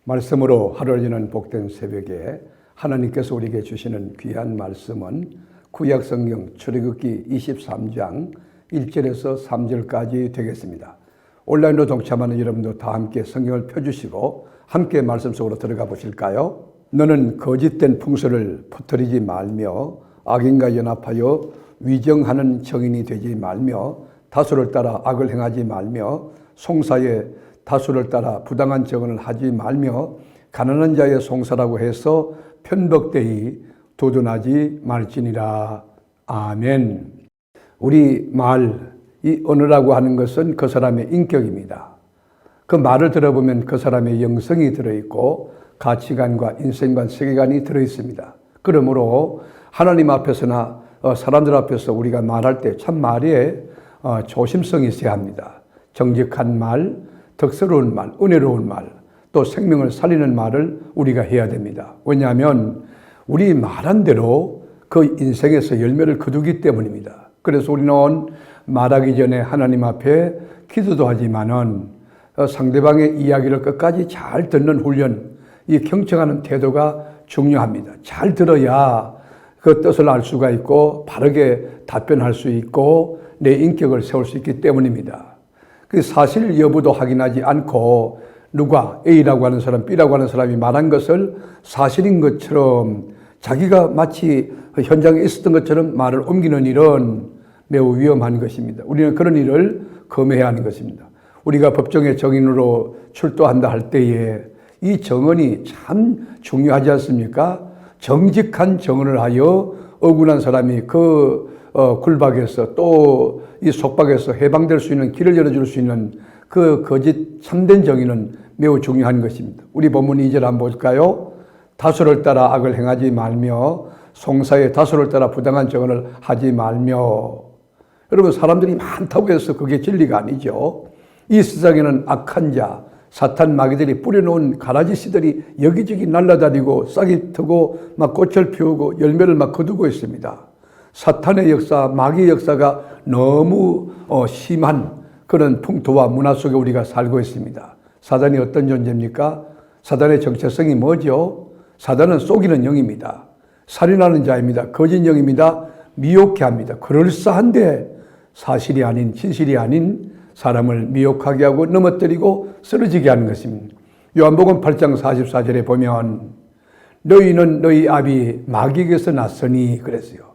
말씀으로 하루를 여는 복된 새벽에 하나님께서 우리에게 주시는 귀한 말씀은 구약성경 출애굽기 23장 1절에서 3절까지 되겠습니다. 온라인으로 동참하는 여러분도 다 함께 성경을 펴주시고 함께 말씀 속으로 들어가 보실까요? 너는 거짓된 풍설을 퍼뜨리지 말며 악인과 연합하여 위정하는 정인이 되지 말며 다수를 따라 악을 행하지 말며 송사에 다수를 따라 부당한 정언을 하지 말며 가난한 자의 송사라고 해서 편법되이 도전하지 말지니라. 아멘. 우리 말, 이 언어라고 하는 것은 그 사람의 인격입니다. 그 말을 들어보면 그 사람의 영성이 들어있고 가치관과 인생관, 세계관이 들어있습니다. 그러므로 하나님 앞에서나 사람들 앞에서 우리가 말할 때 참 말에 조심성이 있어야 합니다. 정직한 말, 덕스러운 말, 은혜로운 말, 또 생명을 살리는 말을 우리가 해야 됩니다. 왜냐하면 우리 말한 대로 그 인생에서 열매를 거두기 때문입니다. 그래서 우리는 말하기 전에 하나님 앞에 기도도 하지만은 상대방의 이야기를 끝까지 잘 듣는 훈련, 이 경청하는 태도가 중요합니다. 잘 들어야 그 뜻을 알 수가 있고 바르게 답변할 수 있고 내 인격을 세울 수 있기 때문입니다. 그 사실 여부도 확인하지 않고 누가 A라고 하는 사람, B라고 하는 사람이 말한 것을 사실인 것처럼 자기가 마치 현장에 있었던 것처럼 말을 옮기는 일은 매우 위험한 것입니다. 우리는 그런 일을 금해야 하는 것입니다. 우리가 법정의 정인으로 출두한다 할 때에 이 정언이 참 중요하지 않습니까? 정직한 정언을 하여 억울한 사람이 그 굴박에서 또 이 속박에서 해방될 수 있는 길을 열어줄 수 있는 그 거짓 참된 정의는 매우 중요한 것입니다. 우리 본문 2절 한번 볼까요? 다수를 따라 악을 행하지 말며 송사에 다수를 따라 부당한 정언을 하지 말며. 여러분, 사람들이 많다고 해서 그게 진리가 아니죠. 이 세상에는 악한 자, 사탄 마귀들이 뿌려놓은 가라지 씨들이 여기저기 날아다니고 싹이 트고 막 꽃을 피우고 열매를 막 거두고 있습니다. 사탄의 역사, 마귀의 역사가 너무 심한 그런 풍토와 문화 속에 우리가 살고 있습니다. 사단이 어떤 존재입니까? 사단의 정체성이 뭐죠? 사단은 속이는 영입니다. 살인하는 자입니다. 거짓 영입니다. 미혹해 합니다. 그럴싸한데 사실이 아닌, 진실이 아닌 사람을 미혹하게 하고 넘어뜨리고 쓰러지게 하는 것입니다. 요한복음 8장 44절에 보면 너희는 너희 아비 마귀에게서 났으니 그랬어요.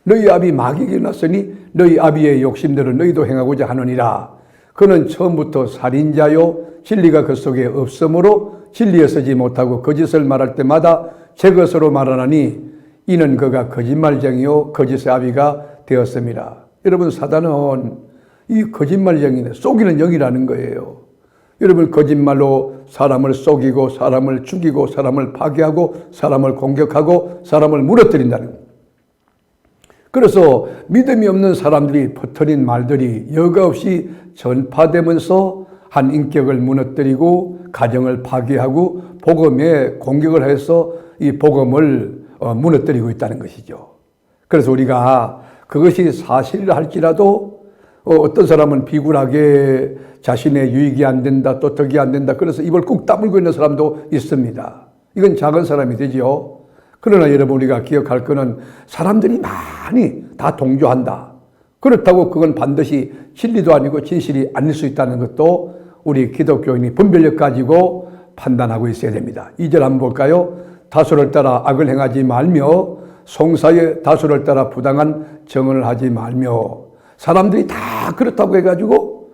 너희 아비 마귀에게 났으니 너희 아비의 욕심대로 너희도 행하고자 하느니라. 그는 처음부터 살인자요 진리가 그 속에 없으므로 진리에 서지 못하고 거짓을 말할 때마다 제 것으로 말하나니 이는 그가 거짓말쟁이요 거짓의 아비가 되었습니다. 여러분, 사단은 이 거짓말쟁이네, 속이는 영이라는 거예요. 여러분, 거짓말로 사람을 속이고 사람을 죽이고 사람을 파괴하고 사람을 공격하고 사람을 무너뜨린다는 거예요. 그래서 믿음이 없는 사람들이 퍼뜨린 말들이 여과 없이 전파되면서 한 인격을 무너뜨리고 가정을 파괴하고 복음에 공격을 해서 이 복음을 무너뜨리고 있다는 것이죠. 그래서 우리가 그것이 사실이라 할지라도 어떤 사람은 비굴하게 자신의 유익이 안 된다, 또 덕이 안 된다, 그래서 입을 꾹 다물고 있는 사람도 있습니다. 이건 작은 사람이 되죠. 그러나 여러분, 우리가 기억할 것은 사람들이 많이 다 동조한다. 그렇다고 그건 반드시 진리도 아니고 진실이 아닐 수 있다는 것도 우리 기독교인이 분별력 가지고 판단하고 있어야 됩니다. 2절 한번 볼까요? 다수를 따라 악을 행하지 말며 송사에 다수를 따라 부당한 정언을 하지 말며. 사람들이 다 그렇다고 해가지고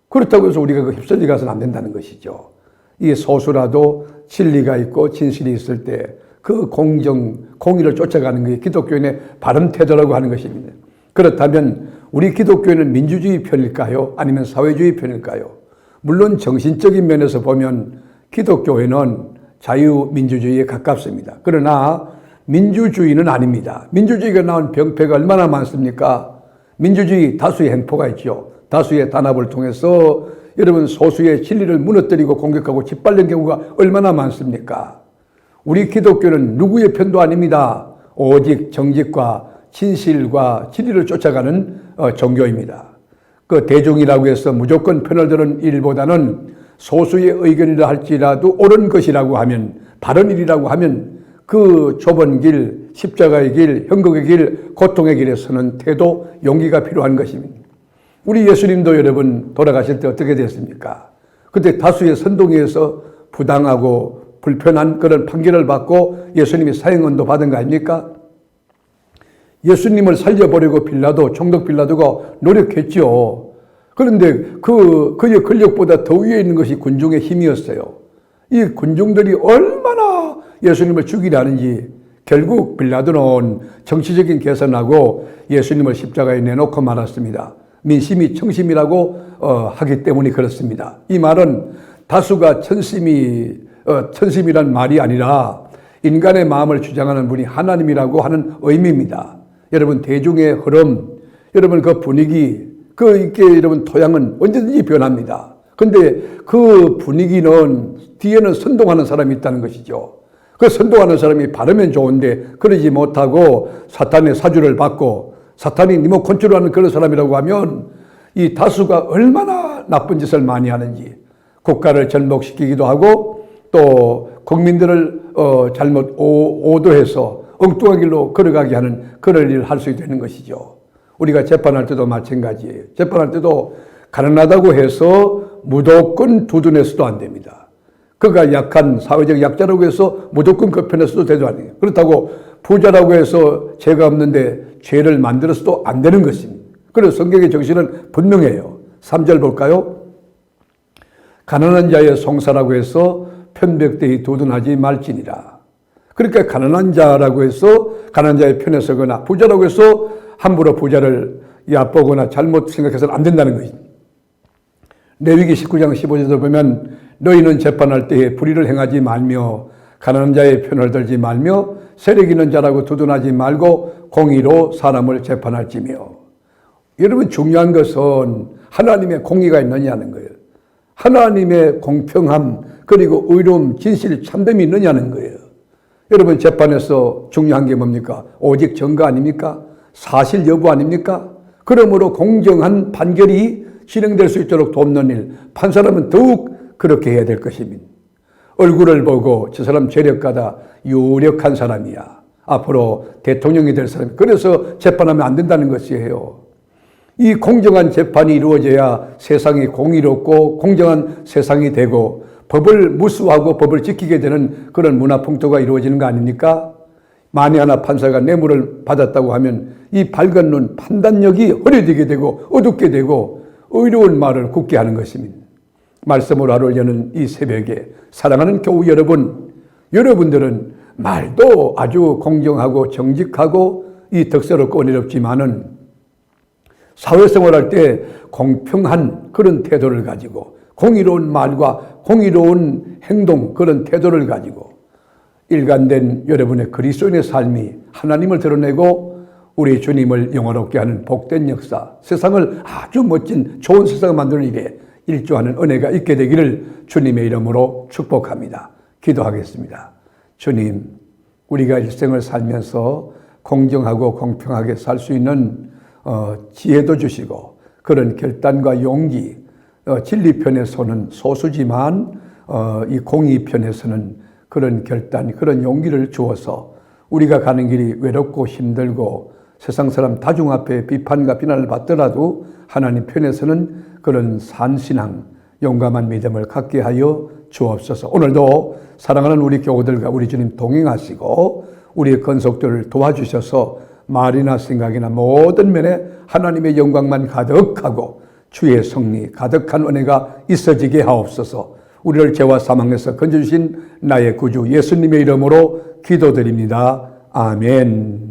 그렇다고 해서 우리가 그 휩쓸려 가서는 안 된다는 것이죠. 이 소수라도 진리가 있고 진실이 있을 때 그 공의를 쫓아가는 게 기독교인의 바른 태도라고 하는 것입니다. 그렇다면 우리 기독교인은 민주주의 편일까요? 아니면 사회주의 편일까요? 물론 정신적인 면에서 보면 기독교회는 자유민주주의에 가깝습니다. 그러나 민주주의는 아닙니다. 민주주의가 나온 병폐가 얼마나 많습니까? 민주주의 다수의 행포가 있죠. 다수의 단합을 통해서 여러분 소수의 진리를 무너뜨리고 공격하고 짓밟는 경우가 얼마나 많습니까? 우리 기독교는 누구의 편도 아닙니다. 오직 정직과 진실과 진리를 쫓아가는 종교입니다. 그 대중이라고 해서 무조건 편을 드는 일보다는 소수의 의견이라 할지라도 옳은 것이라고 하면, 바른 일이라고 하면 그 좁은 길, 십자가의 길, 형극의 길, 고통의 길에 서는 태도, 용기가 필요한 것입니다. 우리 예수님도 여러분 돌아가실 때 어떻게 됐습니까? 그때 다수의 선동에서 부당하고 불편한 그런 판결을 받고 예수님이 사형언도 받은 거 아닙니까? 예수님을 살려보려고 총독 빌라도가 노력했죠. 그런데 그의 권력보다 더 위에 있는 것이 군중의 힘이었어요. 이 군중들이 얼마나 예수님을 죽이려 하는지 결국 빌라도는 정치적인 계산하고 예수님을 십자가에 내놓고 말았습니다. 민심이 청심이라고 하기 때문에 그렇습니다. 이 말은 다수가 천심이란 말이 아니라 인간의 마음을 주장하는 분이 하나님이라고 하는 의미입니다. 여러분 대중의 흐름, 여러분 그 분위기, 여러분 토양은 언제든지 변합니다. 근데 그 분위기는 뒤에는 선동하는 사람이 있다는 것이죠. 그 선동하는 사람이 바르면 좋은데 그러지 못하고 사탄의 사주를 받고 사탄이 리모컨트롤하는 그런 사람이라고 하면 이 다수가 얼마나 나쁜 짓을 많이 하는지 국가를 전복시키기도 하고 또 국민들을 잘못 오도해서 엉뚱한 길로 걸어가게 하는 그런 일을 할 수 되는 것이죠. 우리가 재판할 때도 마찬가지예요. 재판할 때도 가난하다고 해서 무조건 두둔해서도 안 됩니다. 그가 약한 사회적 약자라고 해서 무조건 그 편에 서도 되도 아니에요. 그렇다고 부자라고 해서 죄가 없는데 죄를 만들어서도 안 되는 것입니다. 그래서 성경의 정신은 분명해요. 3절 볼까요? 가난한 자의 송사라고 해서 편백되이 두둔하지 말지니라. 그러니까 가난한 자라고 해서 가난한 자의 편에 서거나 부자라고 해서 함부로 부자를 얕보거나 잘못 생각해서는 안 된다는 것입니다. 레위기 19장 15절에 보면 너희는 재판할 때에 불의를 행하지 말며 가난한 자의 편을 들지 말며 세력 있는 자라고 두둔하지 말고 공의로 사람을 재판할지며. 여러분 중요한 것은 하나님의 공의가 있느냐는 거예요. 하나님의 공평함 그리고 의로움, 진실, 참됨이 있느냐는 거예요. 여러분 재판에서 중요한 게 뭡니까? 오직 증거 아닙니까? 사실 여부 아닙니까? 그러므로 공정한 판결이 진행될 수 있도록 돕는 일, 판사라면 더욱 그렇게 해야 될 것입니다. 얼굴을 보고 저 사람 재력가다, 유력한 사람이야, 앞으로 대통령이 될 사람, 그래서 재판하면 안 된다는 것이에요. 이 공정한 재판이 이루어져야 세상이 공의롭고 공정한 세상이 되고 법을 무수하고 법을 지키게 되는 그런 문화풍토가 이루어지는 거 아닙니까? 만에 하나 판사가 뇌물을 받았다고 하면 이 밝은 눈 판단력이 흐려지게 되고 어둡게 되고 의로운 말을 굳게 하는 것입니다. 말씀으로 하루를 여는 이 새벽에 사랑하는 교우 여러분, 여러분들은 말도 아주 공정하고 정직하고 이 덕스럽고 은혜롭지만은 사회생활할 때 공평한 그런 태도를 가지고 공의로운 말과 공의로운 행동, 그런 태도를 가지고 일관된 여러분의 그리스도인의 삶이 하나님을 드러내고 우리 주님을 영화롭게 하는 복된 역사, 세상을 아주 멋진 좋은 세상을 만드는 일에 일조하는 은혜가 있게 되기를 주님의 이름으로 축복합니다. 기도하겠습니다. 주님, 우리가 일생을 살면서 공정하고 공평하게 살 수 있는 지혜도 주시고 그런 결단과 용기, 진리 편에서는 소수지만 이 공의 편에서는 그런 결단, 그런 용기를 주어서 우리가 가는 길이 외롭고 힘들고 세상 사람 다중 앞에 비판과 비난을 받더라도 하나님 편에서는 그런 산신앙, 용감한 믿음을 갖게 하여 주옵소서. 오늘도 사랑하는 우리 교우들과 우리 주님 동행하시고 우리의 건속들을 도와주셔서 말이나 생각이나 모든 면에 하나님의 영광만 가득하고 주의 성리 가득한 은혜가 있어지게 하옵소서. 우리를 죄와 사망에서 건져주신 나의 구주 예수님의 이름으로 기도드립니다. 아멘.